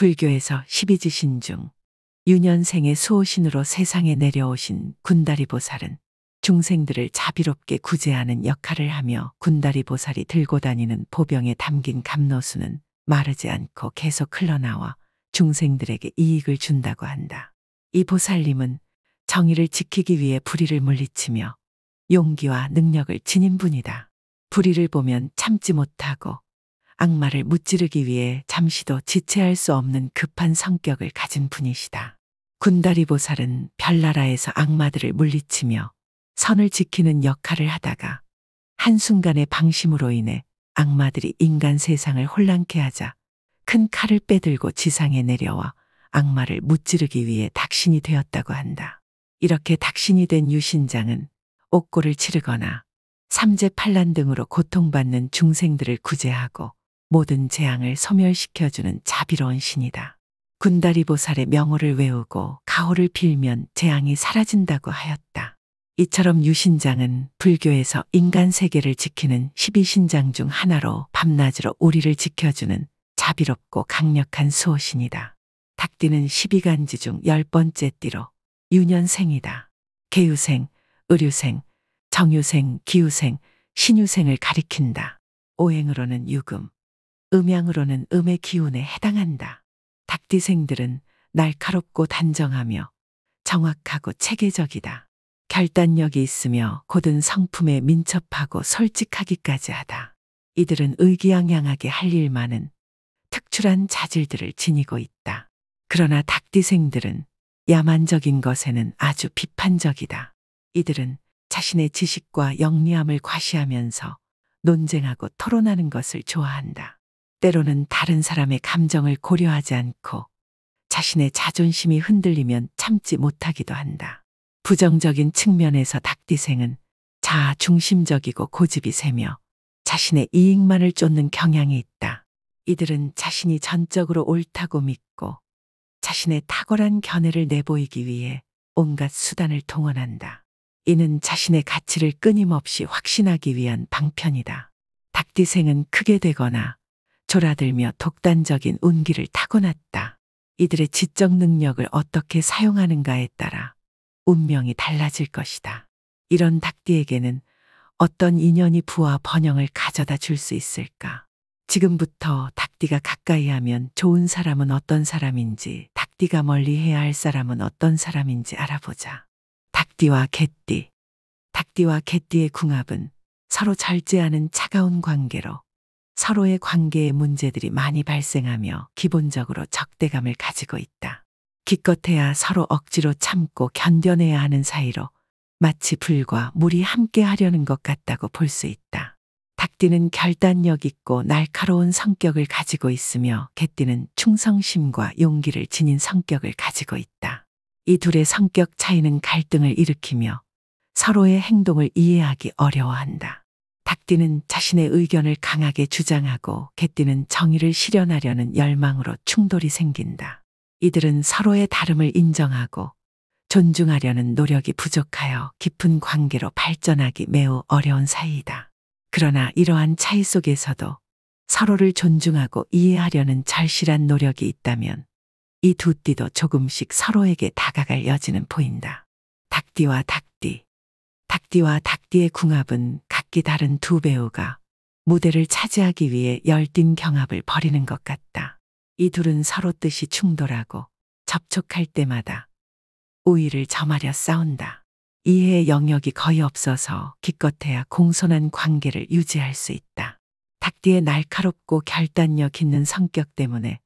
불교에서 12지신 중 유년생의 수호신으로 세상에 내려오신 군다리 보살은 중생들을 자비롭게 구제하는 역할을 하며 군다리 보살이 들고 다니는 보병에 담긴 감로수는 마르지 않고 계속 흘러나와 중생들에게 이익을 준다고 한다. 이 보살님은 정의를 지키기 위해 불의를 물리치며 용기와 능력을 지닌 분이다. 불의를 보면 참지 못하고 악마를 무찌르기 위해 잠시도 지체할 수 없는 급한 성격을 가진 분이시다. 군다리 보살은 별나라에서 악마들을 물리치며 선을 지키는 역할을 하다가 한순간의 방심으로 인해 악마들이 인간 세상을 혼란케 하자 큰 칼을 빼들고 지상에 내려와 악마를 무찌르기 위해 닥신이 되었다고 한다. 이렇게 닥신이 된 유신장은 옥고를 치르거나 삼재팔란 등으로 고통받는 중생들을 구제하고 모든 재앙을 소멸시켜주는 자비로운 신이다. 군다리 보살의 명호를 외우고 가호를 빌면 재앙이 사라진다고 하였다. 이처럼 유신장은 불교에서 인간 세계를 지키는 12신장 중 하나로 밤낮으로 우리를 지켜주는 자비롭고 강력한 수호신이다. 닭띠는 12간지 중 10번째 띠로 유년생이다. 계유생, 의류생, 정유생, 기유생, 신유생을 가리킨다. 오행으로는 유금, 음양으로는 음의 기운에 해당한다. 닭띠생들은 날카롭고 단정하며 정확하고 체계적이다. 결단력이 있으며 고든 성품에 민첩하고 솔직하기까지 하다. 이들은 의기양양하게 할 일 많은 특출한 자질들을 지니고 있다. 그러나 닭띠생들은 야만적인 것에는 아주 비판적이다. 이들은 자신의 지식과 영리함을 과시하면서 논쟁하고 토론하는 것을 좋아한다. 때로는 다른 사람의 감정을 고려하지 않고 자신의 자존심이 흔들리면 참지 못하기도 한다. 부정적인 측면에서 닭띠생은 자아 중심적이고 고집이 세며 자신의 이익만을 쫓는 경향이 있다. 이들은 자신이 전적으로 옳다고 믿고 자신의 탁월한 견해를 내보이기 위해 온갖 수단을 동원한다. 이는 자신의 가치를 끊임없이 확신하기 위한 방편이다. 닭띠생은 크게 되거나 졸아들며 독단적인 운기를 타고났다. 이들의 지적 능력을 어떻게 사용하는가에 따라 운명이 달라질 것이다. 이런 닭띠에게는 어떤 인연이 부와 번영을 가져다 줄 수 있을까? 지금부터 닭띠가 가까이 하면 좋은 사람은 어떤 사람인지, 닭띠가 멀리 해야 할 사람은 어떤 사람인지 알아보자. 닭띠와 개띠. 닭띠와 개띠의 궁합은 서로 절제하는 차가운 관계로 서로의 관계에 문제들이 많이 발생하며 기본적으로 적대감을 가지고 있다. 기껏해야 서로 억지로 참고 견뎌내야 하는 사이로 마치 불과 물이 함께 하려는 것 같다고 볼 수 있다. 닭띠는 결단력 있고 날카로운 성격을 가지고 있으며 개띠는 충성심과 용기를 지닌 성격을 가지고 있다. 이 둘의 성격 차이는 갈등을 일으키며 서로의 행동을 이해하기 어려워한다. 닭띠는 자신의 의견을 강하게 주장하고 개띠는 정의를 실현하려는 열망으로 충돌이 생긴다. 이들은 서로의 다름을 인정하고 존중하려는 노력이 부족하여 깊은 관계로 발전하기 매우 어려운 사이이다. 그러나 이러한 차이 속에서도 서로를 존중하고 이해하려는 절실한 노력이 있다면 이 두 띠도 조금씩 서로에게 다가갈 여지는 보인다. 닭띠와 닭띠. 닭띠와 닭띠의 궁합은 각기 다른 두 배우가 무대를 차지하기 위해 열띤 경합을 벌이는 것 같다. 이 둘은 서로 뜻이 충돌하고 접촉할 때마다 우위를 점하려 싸운다. 이해의 영역이 거의 없어서 기껏해야 공손한 관계를 유지할 수 있다. 닭띠의 날카롭고 결단력 있는 성격 때문에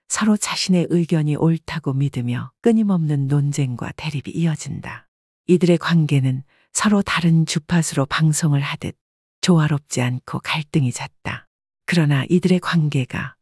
서로 자신의 의견이 옳다고 믿으며 끊임없는 논쟁과 대립이 이어진다. 이들의 관계는 서로 다른 주파수로 방송을 하듯 조화롭지 않고 갈등이 잦다. 그러나 이들의 관계가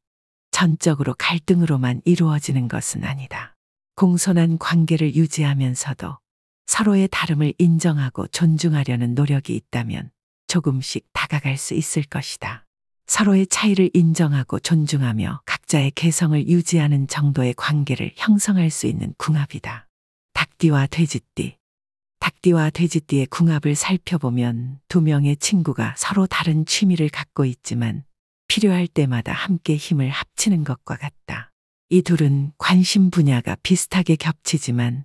전적으로 갈등으로만 이루어지는 것은 아니다. 공손한 관계를 유지하면서도 서로의 다름을 인정하고 존중하려는 노력이 있다면 조금씩 다가갈 수 있을 것이다. 서로의 차이를 인정하고 존중하며 각자의 개성을 유지하는 정도의 관계를 형성할 수 있는 궁합이다. 닭띠와 돼지띠. 닭띠와 돼지띠의 궁합을 살펴보면 두 명의 친구가 서로 다른 취미를 갖고 있지만 필요할 때마다 함께 힘을 합치는 것과 같다. 이 둘은 관심 분야가 비슷하게 겹치지만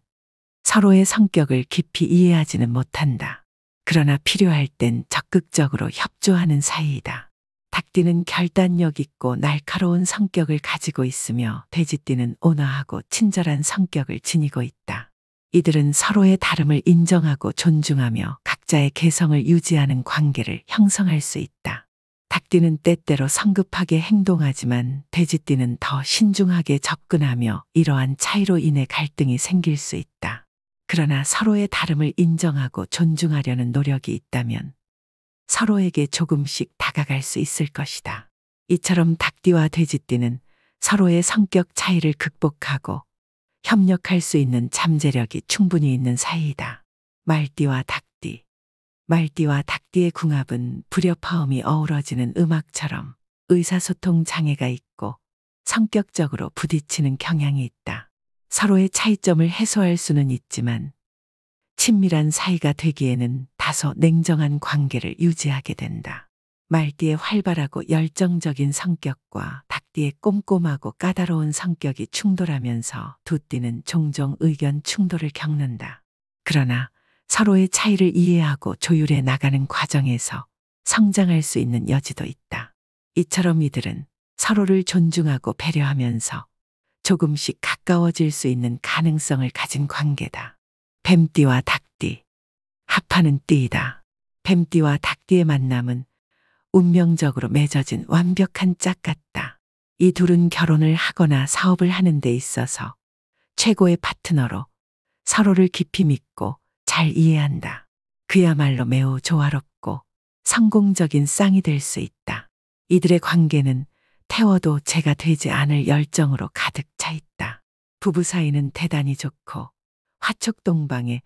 서로의 성격을 깊이 이해하지는 못한다. 그러나 필요할 땐 적극적으로 협조하는 사이이다. 닭띠는 결단력 있고 날카로운 성격을 가지고 있으며 돼지띠는 온화하고 친절한 성격을 지니고 있다. 이들은 서로의 다름을 인정하고 존중하며 각자의 개성을 유지하는 관계를 형성할 수 있다. 닭띠는 때때로 성급하게 행동하지만 돼지띠는 더 신중하게 접근하며 이러한 차이로 인해 갈등이 생길 수 있다. 그러나 서로의 다름을 인정하고 존중하려는 노력이 있다면 서로에게 조금씩 다가갈 수 있을 것이다. 이처럼 닭띠와 돼지띠는 서로의 성격 차이를 극복하고 협력할 수 있는 잠재력이 충분히 있는 사이이다. 말띠와 닭띠. 말띠와 닭띠의 궁합은 불협화음이 어우러지는 음악처럼 의사소통 장애가 있고 성격적으로 부딪히는 경향이 있다. 서로의 차이점을 해소할 수는 있지만 친밀한 사이가 되기에는 다소 냉정한 관계를 유지하게 된다. 말띠의 활발하고 열정적인 성격과 닭띠의 꼼꼼하고 까다로운 성격이 충돌하면서 두 띠는 종종 의견 충돌을 겪는다. 그러나 서로의 차이를 이해하고 조율해 나가는 과정에서 성장할 수 있는 여지도 있다. 이처럼 이들은 서로를 존중하고 배려하면서 조금씩 가까워질 수 있는 가능성을 가진 관계다. 뱀띠와 닭띠. 합하는 띠이다. 뱀띠와 닭띠의 만남은 운명적으로 맺어진 완벽한 짝 같다. 이 둘은 결혼을 하거나 사업을 하는 데 있어서 최고의 파트너로 서로를 깊이 믿고 잘 이해한다. 그야말로 매우 조화롭고 성공적인 쌍이 될 수 있다. 이들의 관계는 태워도 재가 되지 않을 열정으로 가득 차 있다. 부부 사이는 대단히 좋고 화촉동방에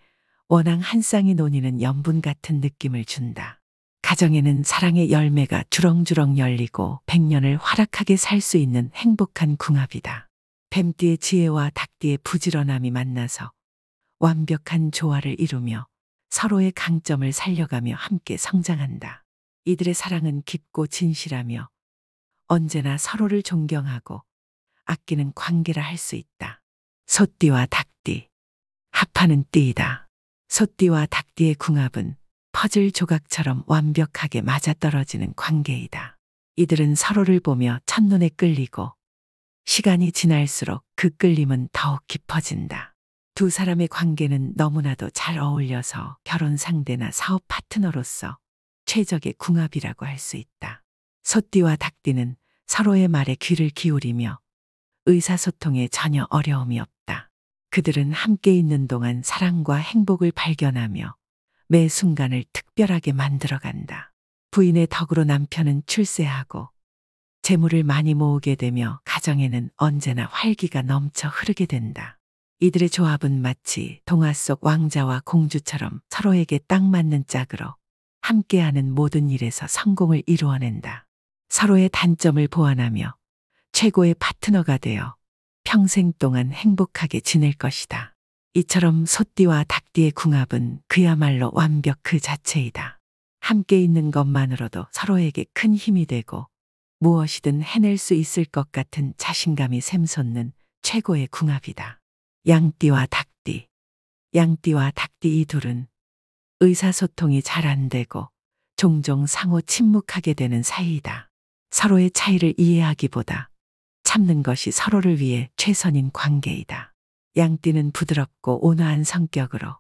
원앙 한 쌍이 논이는 연분 같은 느낌을 준다. 가정에는 사랑의 열매가 주렁주렁 열리고 백년을 활락하게 살 수 있는 행복한 궁합이다. 뱀띠의 지혜와 닭띠의 부지런함이 만나서 완벽한 조화를 이루며 서로의 강점을 살려가며 함께 성장한다. 이들의 사랑은 깊고 진실하며 언제나 서로를 존경하고 아끼는 관계라 할 수 있다. 소띠와 닭띠. 합하는 띠이다. 소띠와 닭띠의 궁합은 퍼즐 조각처럼 완벽하게 맞아떨어지는 관계이다. 이들은 서로를 보며 첫눈에 끌리고 시간이 지날수록 그 끌림은 더욱 깊어진다. 두 사람의 관계는 너무나도 잘 어울려서 결혼 상대나 사업 파트너로서 최적의 궁합이라고 할 수 있다. 소띠와 닭띠는 서로의 말에 귀를 기울이며 의사소통에 전혀 어려움이 없다. 그들은 함께 있는 동안 사랑과 행복을 발견하며 매 순간을 특별하게 만들어간다. 부인의 덕으로 남편은 출세하고 재물을 많이 모으게 되며 가정에는 언제나 활기가 넘쳐 흐르게 된다. 이들의 조합은 마치 동화 속 왕자와 공주처럼 서로에게 딱 맞는 짝으로 함께하는 모든 일에서 성공을 이루어낸다. 서로의 단점을 보완하며 최고의 파트너가 되어 평생 동안 행복하게 지낼 것이다. 이처럼 소띠와 닭띠의 궁합은 그야말로 완벽 그 자체이다. 함께 있는 것만으로도 서로에게 큰 힘이 되고 무엇이든 해낼 수 있을 것 같은 자신감이 샘솟는 최고의 궁합이다. 양띠와 닭띠. 양띠와 닭띠 이 둘은 의사소통이 잘 안 되고 종종 상호 침묵하게 되는 사이이다. 서로의 차이를 이해하기보다 참는 것이 서로를 위해 최선인 관계이다. 양띠는 부드럽고 온화한 성격으로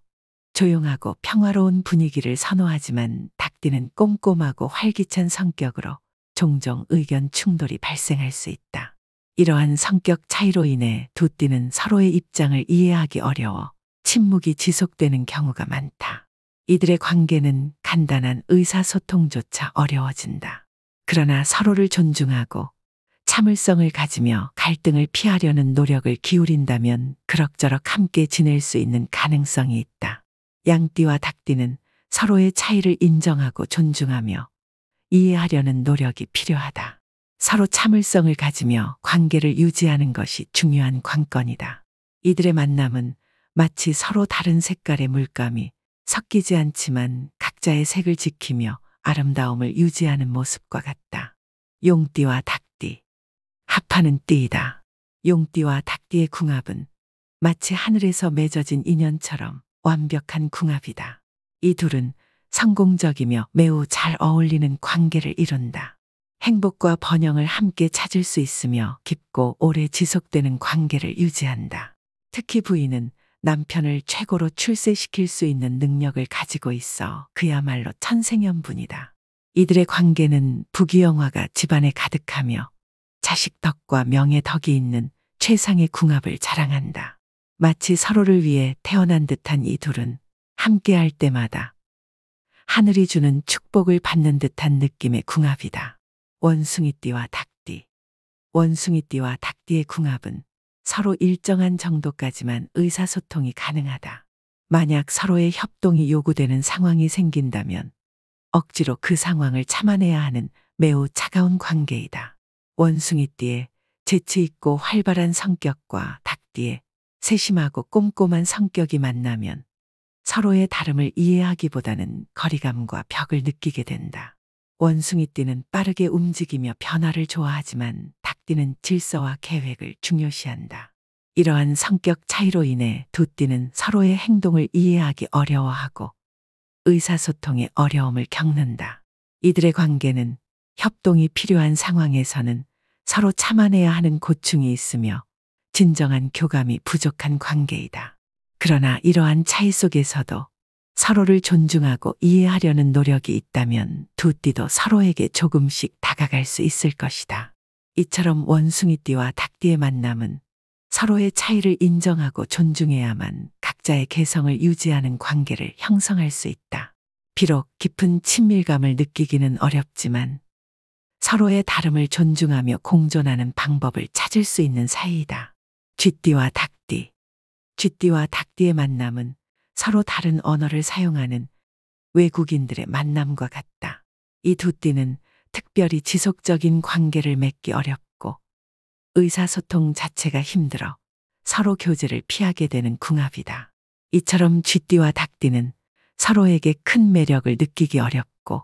조용하고 평화로운 분위기를 선호하지만 닭띠는 꼼꼼하고 활기찬 성격으로 종종 의견 충돌이 발생할 수 있다. 이러한 성격 차이로 인해 두 띠는 서로의 입장을 이해하기 어려워 침묵이 지속되는 경우가 많다. 이들의 관계는 간단한 의사소통조차 어려워진다. 그러나 서로를 존중하고 참을성을 가지며 갈등을 피하려는 노력을 기울인다면 그럭저럭 함께 지낼 수 있는 가능성이 있다. 양띠와 닭띠는 서로의 차이를 인정하고 존중하며 이해하려는 노력이 필요하다. 서로 참을성을 가지며 관계를 유지하는 것이 중요한 관건이다. 이들의 만남은 마치 서로 다른 색깔의 물감이 섞이지 않지만 각자의 색을 지키며 아름다움을 유지하는 모습과 같다. 용띠와 닭띠. 합하는 띠이다. 용띠와 닭띠의 궁합은 마치 하늘에서 맺어진 인연처럼 완벽한 궁합이다. 이 둘은 성공적이며 매우 잘 어울리는 관계를 이룬다. 행복과 번영을 함께 찾을 수 있으며 깊고 오래 지속되는 관계를 유지한다. 특히 부인은 남편을 최고로 출세시킬 수 있는 능력을 가지고 있어 그야말로 천생연분이다. 이들의 관계는 부귀영화가 집안에 가득하며 자식 덕과 명예 덕이 있는 최상의 궁합을 자랑한다. 마치 서로를 위해 태어난 듯한 이 둘은 함께할 때마다 하늘이 주는 축복을 받는 듯한 느낌의 궁합이다. 원숭이띠와 닭띠. 원숭이띠와 닭띠의 궁합은 서로 일정한 정도까지만 의사소통이 가능하다. 만약 서로의 협동이 요구되는 상황이 생긴다면 억지로 그 상황을 참아내야 하는 매우 차가운 관계이다. 원숭이띠의 재치 있고 활발한 성격과 닭띠의 세심하고 꼼꼼한 성격이 만나면 서로의 다름을 이해하기보다는 거리감과 벽을 느끼게 된다. 원숭이띠는 빠르게 움직이며 변화를 좋아하지만 닭띠는 질서와 계획을 중요시한다. 이러한 성격 차이로 인해 두 띠는 서로의 행동을 이해하기 어려워하고 의사소통에 어려움을 겪는다. 이들의 관계는 협동이 필요한 상황에서는 서로 참아내야 하는 고충이 있으며 진정한 교감이 부족한 관계이다. 그러나 이러한 차이 속에서도 서로를 존중하고 이해하려는 노력이 있다면 두 띠도 서로에게 조금씩 다가갈 수 있을 것이다. 이처럼 원숭이띠와 닭띠의 만남은 서로의 차이를 인정하고 존중해야만 각자의 개성을 유지하는 관계를 형성할 수 있다. 비록 깊은 친밀감을 느끼기는 어렵지만 서로의 다름을 존중하며 공존하는 방법을 찾을 수 있는 사이이다. 쥐띠와 닭띠. 쥐띠와 닭띠의 만남은 서로 다른 언어를 사용하는 외국인들의 만남과 같다. 이 두 띠는 특별히 지속적인 관계를 맺기 어렵고 의사소통 자체가 힘들어 서로 교제를 피하게 되는 궁합이다. 이처럼 쥐띠와 닭띠는 서로에게 큰 매력을 느끼기 어렵고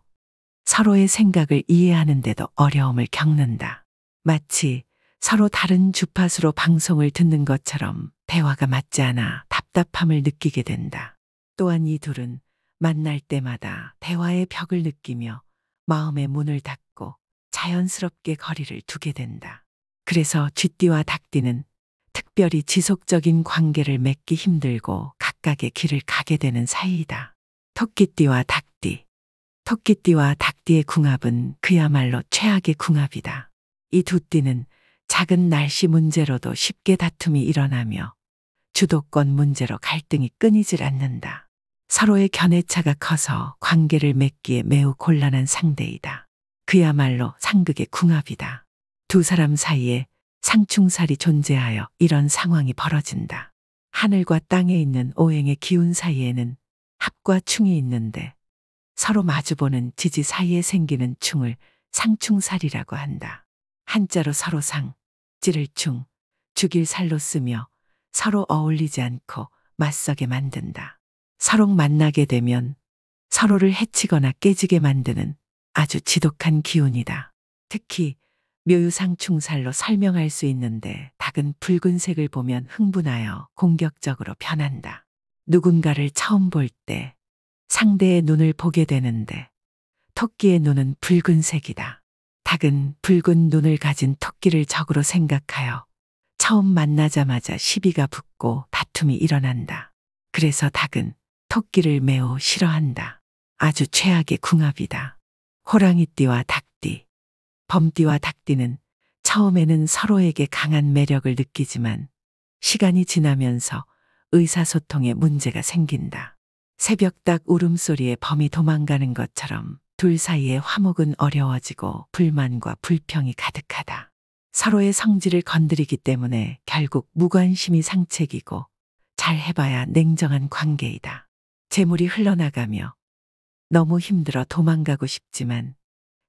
서로의 생각을 이해하는데도 어려움을 겪는다. 마치 서로 다른 주파수로 방송을 듣는 것처럼 대화가 맞지 않아 답답함을 느끼게 된다. 또한 이 둘은 만날 때마다 대화의 벽을 느끼며 마음의 문을 닫고 자연스럽게 거리를 두게 된다. 그래서 쥐띠와 닭띠는 특별히 지속적인 관계를 맺기 힘들고 각각의 길을 가게 되는 사이이다. 토끼띠와 닭띠. 토끼띠와 닭띠의 궁합은 그야말로 최악의 궁합이다. 이 두 띠는 작은 날씨 문제로도 쉽게 다툼이 일어나며 주도권 문제로 갈등이 끊이질 않는다. 서로의 견해차가 커서 관계를 맺기에 매우 곤란한 상대이다. 그야말로 상극의 궁합이다. 두 사람 사이에 상충살이 존재하여 이런 상황이 벌어진다. 하늘과 땅에 있는 오행의 기운 사이에는 합과 충이 있는데 서로 마주보는 지지 사이에 생기는 충을 상충살이라고 한다. 한자로 서로 상, 찌를 충, 죽일 살로 쓰며 서로 어울리지 않고 맞서게 만든다. 서로 만나게 되면 서로를 해치거나 깨지게 만드는 아주 지독한 기운이다. 특히 묘유상충살로 설명할 수 있는데 닭은 붉은색을 보면 흥분하여 공격적으로 변한다. 누군가를 처음 볼 때 상대의 눈을 보게 되는데 토끼의 눈은 붉은색이다. 닭은 붉은 눈을 가진 토끼를 적으로 생각하여 처음 만나자마자 시비가 붙고 다툼이 일어난다. 그래서 닭은 토끼를 매우 싫어한다. 아주 최악의 궁합이다. 호랑이띠와 닭띠. 범띠와 닭띠는 처음에는 서로에게 강한 매력을 느끼지만 시간이 지나면서 의사소통에 문제가 생긴다. 새벽닭 울음소리에 범이 도망가는 것처럼 둘 사이의 화목은 어려워지고 불만과 불평이 가득하다. 서로의 성질을 건드리기 때문에 결국 무관심이 상책이고 잘 해봐야 냉정한 관계이다. 재물이 흘러나가며 너무 힘들어 도망가고 싶지만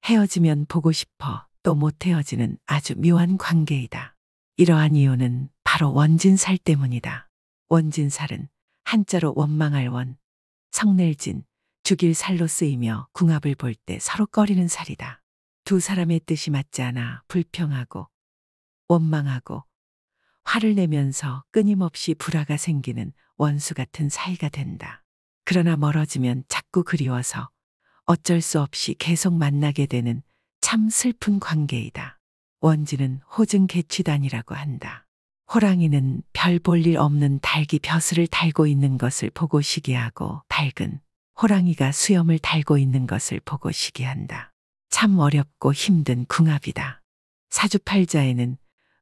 헤어지면 보고 싶어 또 못 헤어지는 아주 묘한 관계이다. 이러한 이유는 바로 원진살 때문이다. 원진살은 한자로 원망할 원, 성낼진, 죽일 살로 쓰이며 궁합을 볼 때 서로 꺼리는 살이다. 두 사람의 뜻이 맞지 않아 불평하고 원망하고 화를 내면서 끊임없이 불화가 생기는 원수 같은 사이가 된다. 그러나 멀어지면 자꾸 그리워서 어쩔 수 없이 계속 만나게 되는 참 슬픈 관계이다. 원지는 호증개취단이라고 한다. 호랑이는 별 볼 일 없는 닭이 벼슬을 달고 있는 것을 보고 시기하고 닭은 호랑이가 수염을 달고 있는 것을 보고 시기한다. 참 어렵고 힘든 궁합이다. 사주팔자에는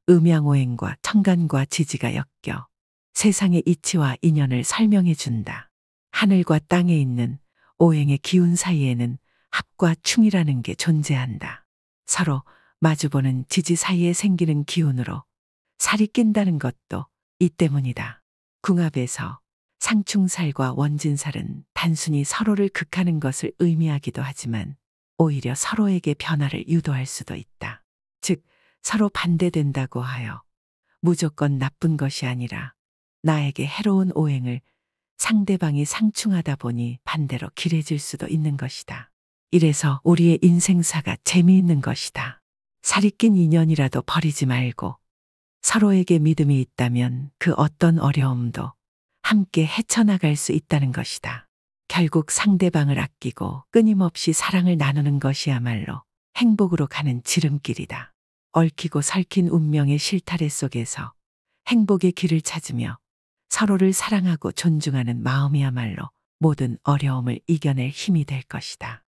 음양오행과 천간과 지지가 엮여 세상의 이치와 인연을 설명해 준다. 하늘과 땅에 있는 오행의 기운 사이에는 합과 충이라는 게 존재한다. 서로 마주보는 지지 사이에 생기는 기운으로 살이 낀다는 것도 이 때문이다. 궁합에서 상충살과 원진살은 단순히 서로를 극하는 것을 의미하기도 하지만 오히려 서로에게 변화를 유도할 수도 있다. 즉, 서로 반대된다고 하여 무조건 나쁜 것이 아니라 나에게 해로운 오행을 상대방이 상충하다 보니 반대로 길해질 수도 있는 것이다. 이래서 우리의 인생사가 재미있는 것이다. 살이 낀 인연이라도 버리지 말고 서로에게 믿음이 있다면 그 어떤 어려움도 함께 헤쳐나갈 수 있다는 것이다. 결국 상대방을 아끼고 끊임없이 사랑을 나누는 것이야말로 행복으로 가는 지름길이다. 얽히고 설킨 운명의 실타래 속에서 행복의 길을 찾으며 서로를 사랑하고 존중하는 마음이야말로 모든 어려움을 이겨낼 힘이 될 것이다.